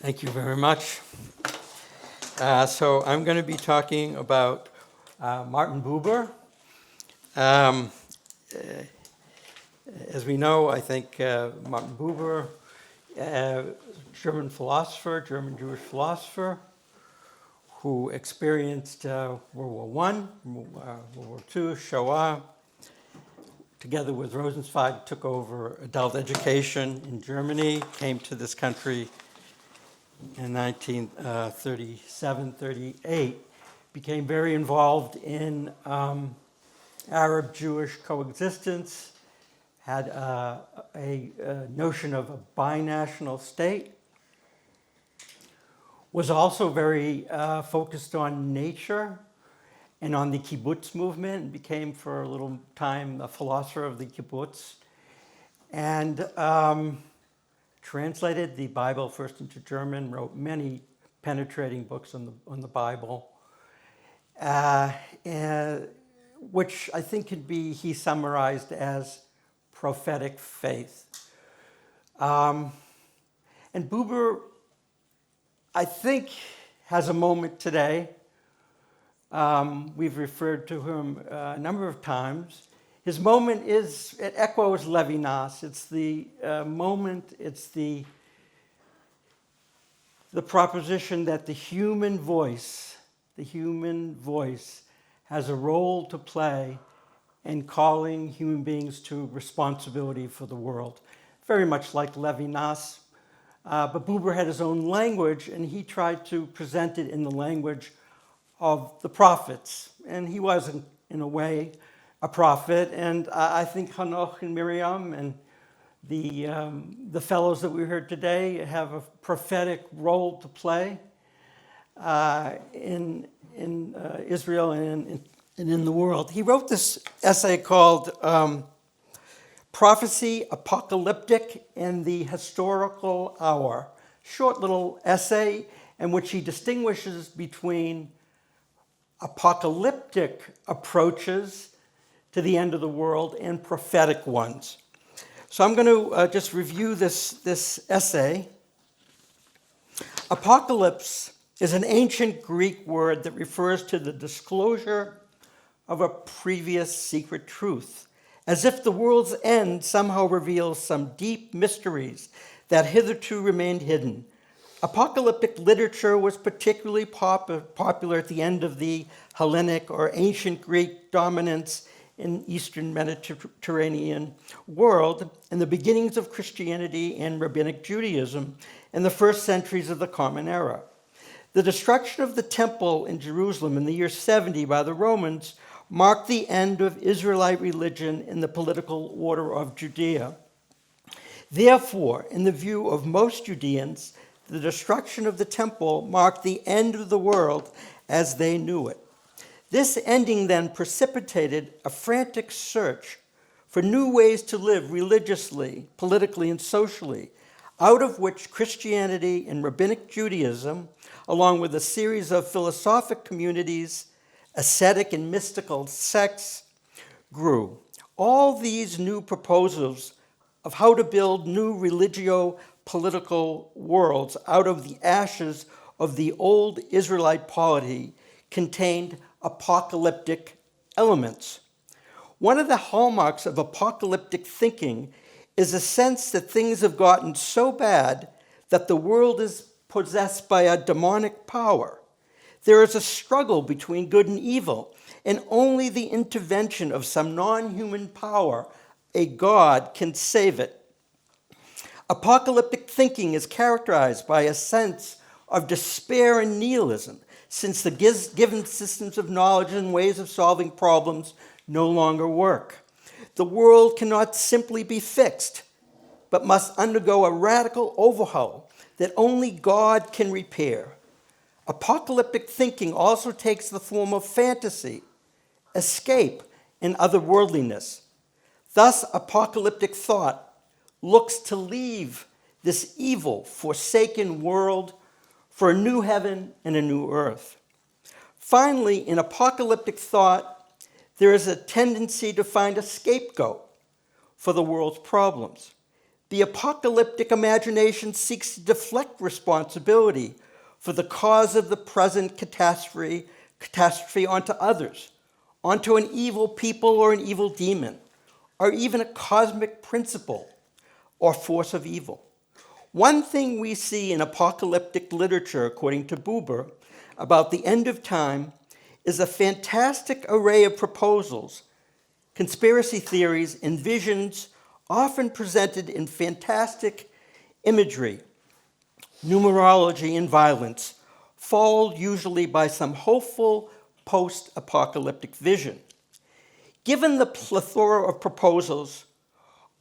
Thank you very much. So I'm going to be talking about Martin Buber. As we know, I think Martin Buber, German philosopher, German-Jewish philosopher, who experienced World War I, World War II, Shoah, together with Rosenzweig, took over adult education in Germany, came to this country in 1937-38, became very involved in Arab-Jewish coexistence, had a notion of a binational state, was also very focused on nature and on the kibbutz movement, and became for a little time a philosopher of the kibbutz, and translated the Bible first into German, wrote many penetrating books on the Bible, which I think he summarized as prophetic faith. And Buber, I think, has a moment today. We've referred to him a number of times. His moment it echoes Levinas. It's the moment, it's the proposition that the human voice has a role to play in calling human beings to responsibility for the world. Very much like Levinas. But Buber had his own language, and he tried to present it in the language of the prophets. And he was, in a way, a prophet. And I think Hanoch and Miriam and the fellows that we heard today have a prophetic role to play in Israel and in the world. He wrote this essay called Prophecy, Apocalyptic, and the Historical Hour. Short little essay in which he distinguishes between apocalyptic approaches to the end of the world and prophetic ones. So I'm going to just review this essay. Apocalypse is an ancient Greek word that refers to the disclosure of a previous secret truth, as if the world's end somehow reveals some deep mysteries that hitherto remained hidden. Apocalyptic literature was particularly popular at the end of the Hellenic or ancient Greek dominance in Eastern Mediterranean world and the beginnings of Christianity and Rabbinic Judaism in the first centuries of the Common Era. The destruction of the temple in Jerusalem in the year 70 by the Romans marked the end of Israelite religion in the political order of Judea. Therefore, in the view of most Judeans, the destruction of the temple marked the end of the world as they knew it. This ending then precipitated a frantic search for new ways to live religiously, politically, and socially, out of which Christianity and Rabbinic Judaism, along with a series of philosophic communities, ascetic and mystical sects, grew. All these new proposals of how to build new religio-political worlds out of the ashes of the old Israelite polity contained apocalyptic elements. One of the hallmarks of apocalyptic thinking is a sense that things have gotten so bad that the world is possessed by a demonic power. There is a struggle between good and evil, and only the intervention of some non-human power, a God, can save it. Apocalyptic thinking is characterized by a sense of despair and nihilism, since the given systems of knowledge and ways of solving problems no longer work. The world cannot simply be fixed, but must undergo a radical overhaul that only God can repair. Apocalyptic thinking also takes the form of fantasy, escape, and otherworldliness. Thus, apocalyptic thought looks to leave this evil, forsaken world for a new heaven and a new earth. Finally, in apocalyptic thought, there is a tendency to find a scapegoat for the world's problems. the apocalyptic imagination seeks to deflect responsibility for the cause of the present catastrophe onto others, onto an evil people or an evil demon, or even a cosmic principle or force of evil. One thing we see in apocalyptic literature, according to Buber, about the end of time is a fantastic array of proposals, conspiracy theories, and visions often presented in fantastic imagery, numerology, and violence, followed usually by some hopeful post-apocalyptic vision. Given the plethora of proposals,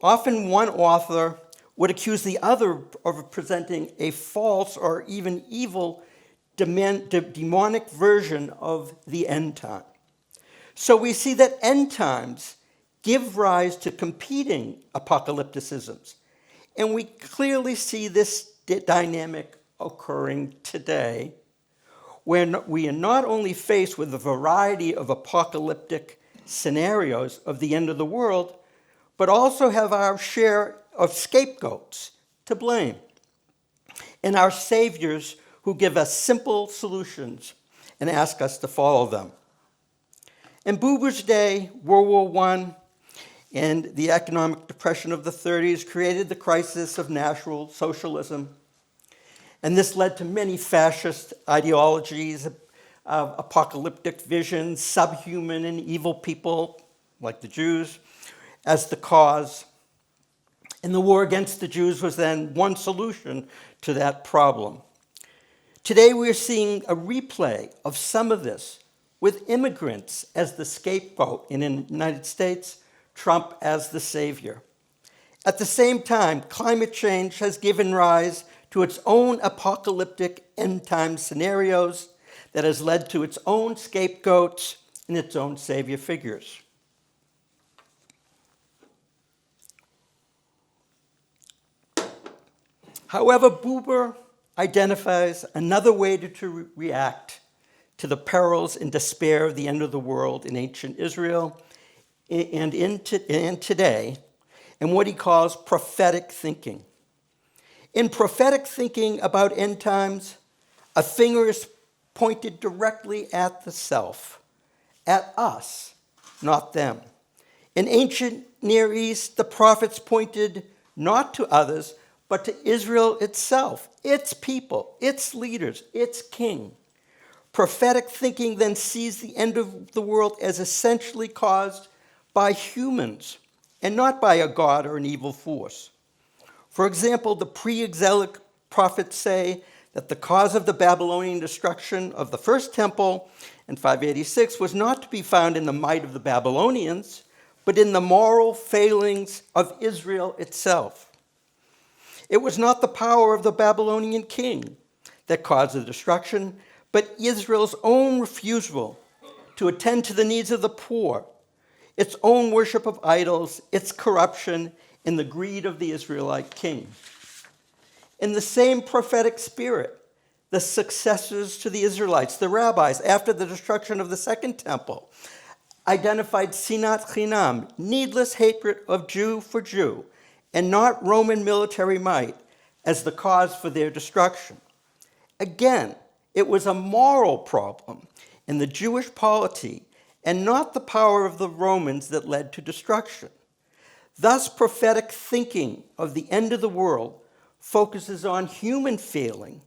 often one author would accuse the other of presenting a false or even evil demonic version of the end time. So we see that end times give rise to competing apocalypticisms, and we clearly see this dynamic occurring today, when we are not only faced with a variety of apocalyptic scenarios of the end of the world, but also have our share of scapegoats to blame, and our saviors who give us simple solutions and ask us to follow them. In Buber's day, World War I and the economic depression of the 30s created the crisis of National Socialism, and this led to many fascist ideologies, apocalyptic visions, subhuman and evil people, like the Jews, as the cause. And the war against the Jews was then one solution to that problem. Today we're seeing a replay of some of this, with immigrants as the scapegoat, and in the United States, Trump as the savior. At the same time, climate change has given rise to its own apocalyptic end-time scenarios that has led to its own scapegoats and its own savior figures. However, Buber identifies another way to react to the perils and despair of the end of the world in ancient Israel and today, and what he calls prophetic thinking. In prophetic thinking about end times, a finger is pointed directly at the self, at us, not them. In ancient Near East, the prophets pointed not to others, but to Israel itself, its people, its leaders, its king. Prophetic thinking then sees the end of the world as essentially caused by humans and not by a god or an evil force. For example, the pre-exilic prophets say that the cause of the Babylonian destruction of the first temple in 586 was not to be found in the might of the Babylonians, but in the moral failings of Israel itself. It was not the power of the Babylonian king that caused the destruction, but Israel's own refusal to attend to the needs of the poor, its own worship of idols, its corruption, and the greed of the Israelite king. In the same prophetic spirit, the successors to the Israelites, the rabbis, after the destruction of the second temple, identified sinat chinam, needless hatred of Jew for Jew, and not Roman military might, as the cause for their destruction. Again, it was a moral problem in the Jewish polity and not the power of the Romans that led to destruction. Thus, prophetic thinking of the end of the world focuses on human failing,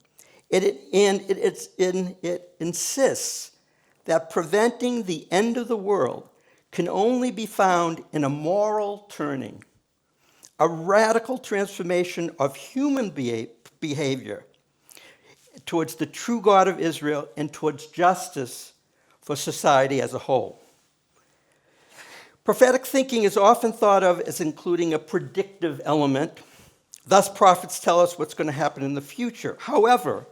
and it insists that preventing the end of the world can only be found in a moral turning, a radical transformation of human behavior towards the true God of Israel and towards justice for society as a whole. Prophetic thinking is often thought of as including a predictive element. Thus, prophets tell us what's going to happen in the future. However,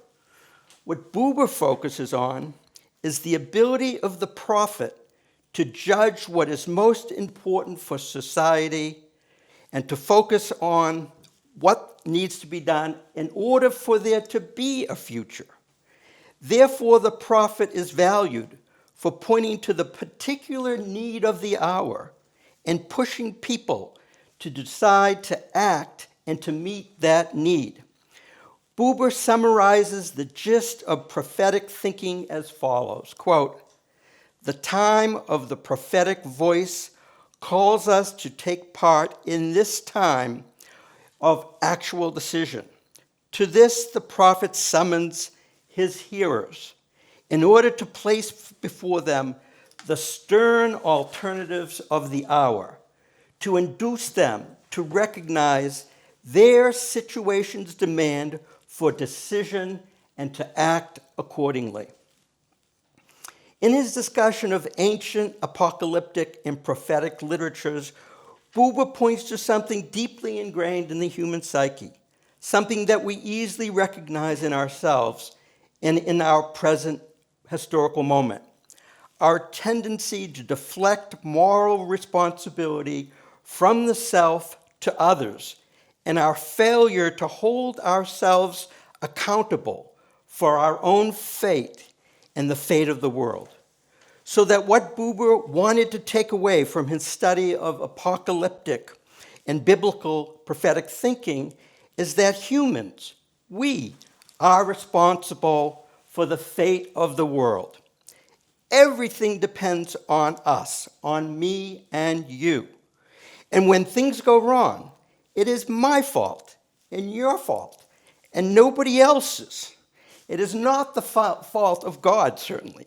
what Buber focuses on is the ability of the prophet to judge what is most important for society and to focus on what needs to be done in order for there to be a future. Therefore, the prophet is valued for pointing to the particular need of the hour and pushing people to decide to act and to meet that need. Buber summarizes the gist of prophetic thinking as follows, quote, "The time of the prophetic voice calls us to take part in this time of actual decision. To this, the prophet summons his hearers in order to place before them the stern alternatives of the hour, to induce them to recognize their situation's demand for decision and to act accordingly." In his discussion of ancient apocalyptic and prophetic literatures, Buber points to something deeply ingrained in the human psyche, something that we easily recognize in ourselves and in our present historical moment: our tendency to deflect moral responsibility from the self to others, and our failure to hold ourselves accountable for our own fate and the fate of the world. So that what Buber wanted to take away from his study of apocalyptic and biblical prophetic thinking is that humans, we, are responsible for the fate of the world. Everything depends on us, on me and you. And when things go wrong, it is my fault and your fault and nobody else's. It is not the fault of God, certainly.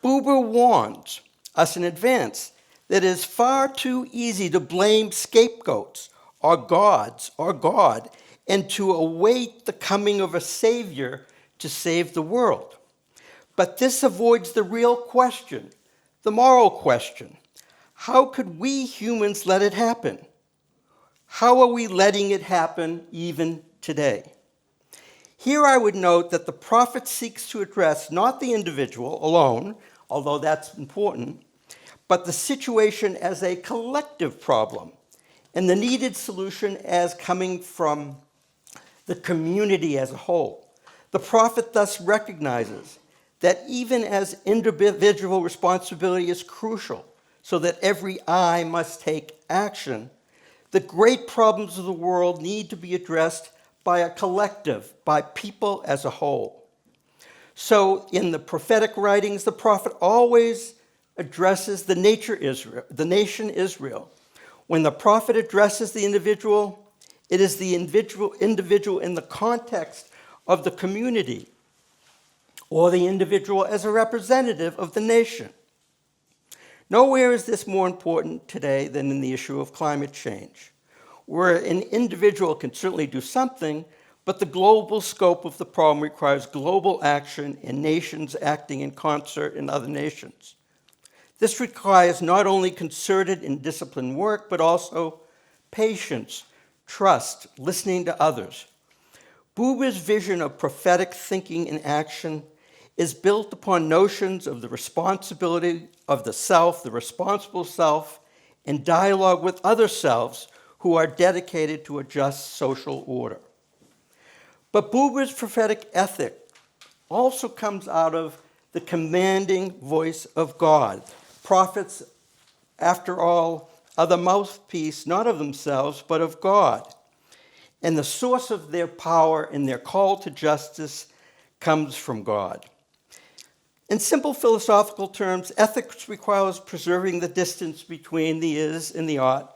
Buber warns us in advance that it is far too easy to blame scapegoats or gods or God and to await the coming of a savior to save the world. But this avoids the real question, the moral question. How could we humans let it happen? How are we letting it happen even today? Here I would note that the prophet seeks to address not the individual alone, although that's important, but the situation as a collective problem, and the needed solution as coming from the community as a whole. The prophet thus recognizes that even as individual responsibility is crucial, so that every I must take action, the great problems of the world need to be addressed by a collective, by people as a whole. So in the prophetic writings, the prophet always addresses the nation Israel. When the prophet addresses the individual, it is the individual in the context of the community, or the individual as a representative of the nation. Nowhere is this more important today than in the issue of climate change, where an individual can certainly do something, but the global scope of the problem requires global action and nations acting in concert in other nations. This requires not only concerted and disciplined work, but also patience, trust, listening to others. Buber's vision of prophetic thinking and action is built upon notions of the responsibility of the self, the responsible self, and dialogue with other selves who are dedicated to a just social order. But Buber's prophetic ethic also comes out of the commanding voice of God. Prophets, after all, are the mouthpiece not of themselves, but of God. And the source of their power and their call to justice comes from God. In simple philosophical terms, ethics requires preserving the distance between the is and the ought.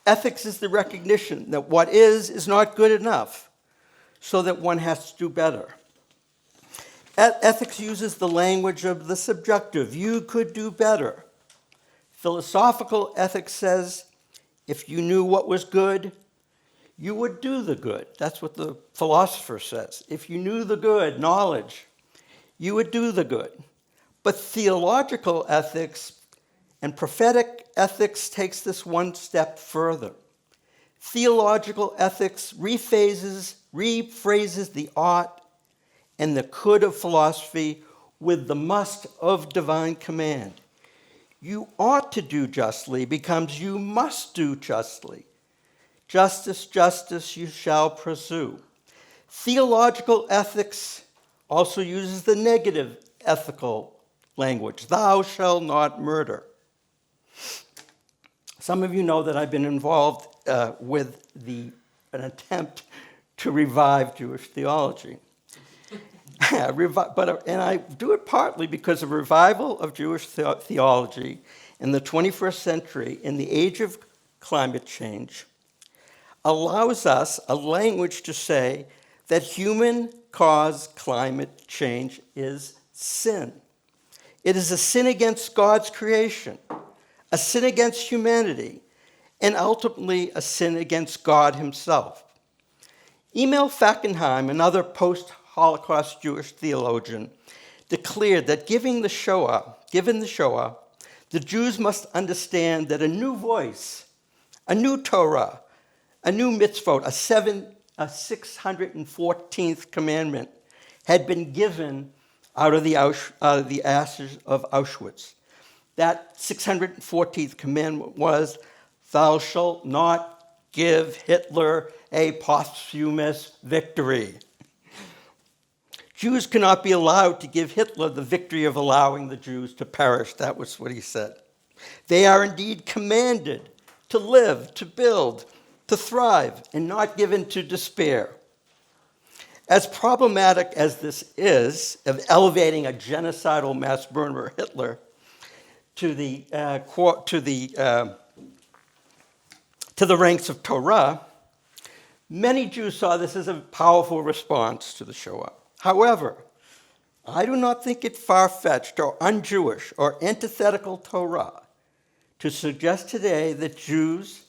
Ethics is the recognition that what is not good enough, so that one has to do better. Ethics uses the language of the subjunctive. You could do better. Philosophical ethics says, if you knew what was good, you would do the good. That's what the philosopher says. If you knew the good, knowledge, you would do the good. But theological ethics and prophetic ethics takes this one step further. Theological ethics rephrases the ought and the could of philosophy with the must of divine command. You ought to do justly becomes you must do justly. Justice, justice you shall pursue. Theological ethics also uses the negative ethical language. Thou shalt not murder. Some of you know that I've been involved with an attempt to revive Jewish theology. And I do it partly because a revival of Jewish theology in the 21st century, in the age of climate change, allows us a language to say that human-caused climate change is sin. It is a sin against God's creation, a sin against humanity, and ultimately a sin against God himself. Emil Fackenheim, another post-Holocaust Jewish theologian, declared that given the Shoah, the Jews must understand that a new voice, a new Torah, a new mitzvot, a 614th commandment had been given out of the ashes of Auschwitz. That 614th commandment was, "Thou shalt not give Hitler a posthumous victory." Jews cannot be allowed to give Hitler the victory of allowing the Jews to perish. That was what he said. They are indeed commanded to live, to build, to thrive, and not given to despair. As problematic as this is, of elevating a genocidal mass murderer Hitler to the ranks of Torah, many Jews saw this as a powerful response to the Shoah. However, I do not think it far-fetched or un-Jewish or antithetical Torah to suggest today that Jews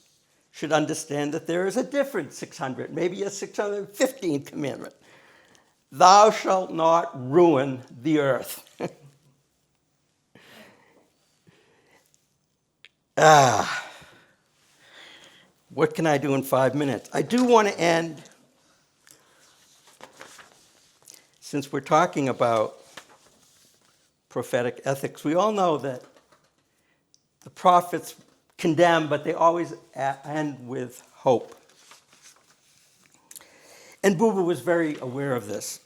should understand that there is a different 600, maybe a 615th commandment. Thou shalt not ruin the earth. What can I do in 5 minutes? I do want to end, since we're talking about prophetic ethics, we all know that the prophets condemn, but they always end with hope. And Buber was very aware of this.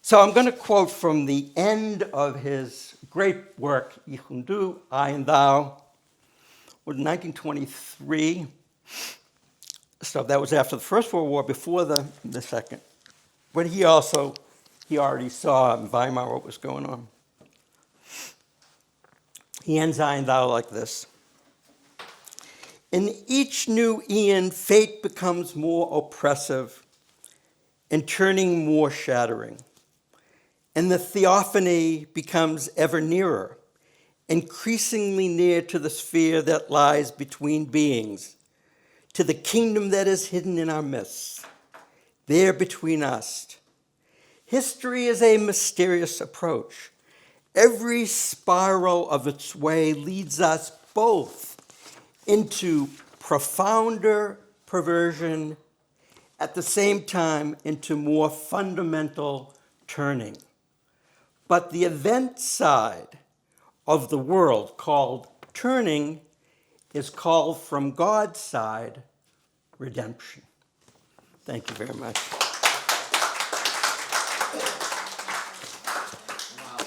So I'm going to quote from the end of his great work, Yehudah, I and Thou, in 1923. So that was after the First World War, before the Second. But he already saw in Weimar what was going on. He ends I and Thou like this. In each new eon, fate becomes more oppressive and turning more shattering. And the theophany becomes ever nearer, increasingly near to the sphere that lies between beings, to the kingdom that is hidden in our midst, there between us. History is a mysterious approach. Every spiral of its way leads us both into profounder perversion, at the same time into more fundamental turning. But the event side of the world called turning is called from God's side redemption. Thank you very much. Wow.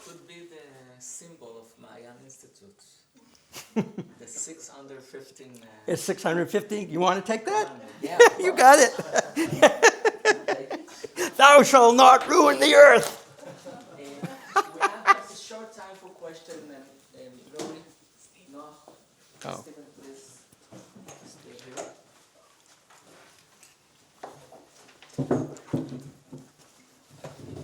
Could be the symbol of Maayan Institute. The 615. It's 615. You want to take that? Yeah. You got it. Thou shalt not ruin the earth. We have a short time for questions. Rory, no, Oh. Stephen, please stay here.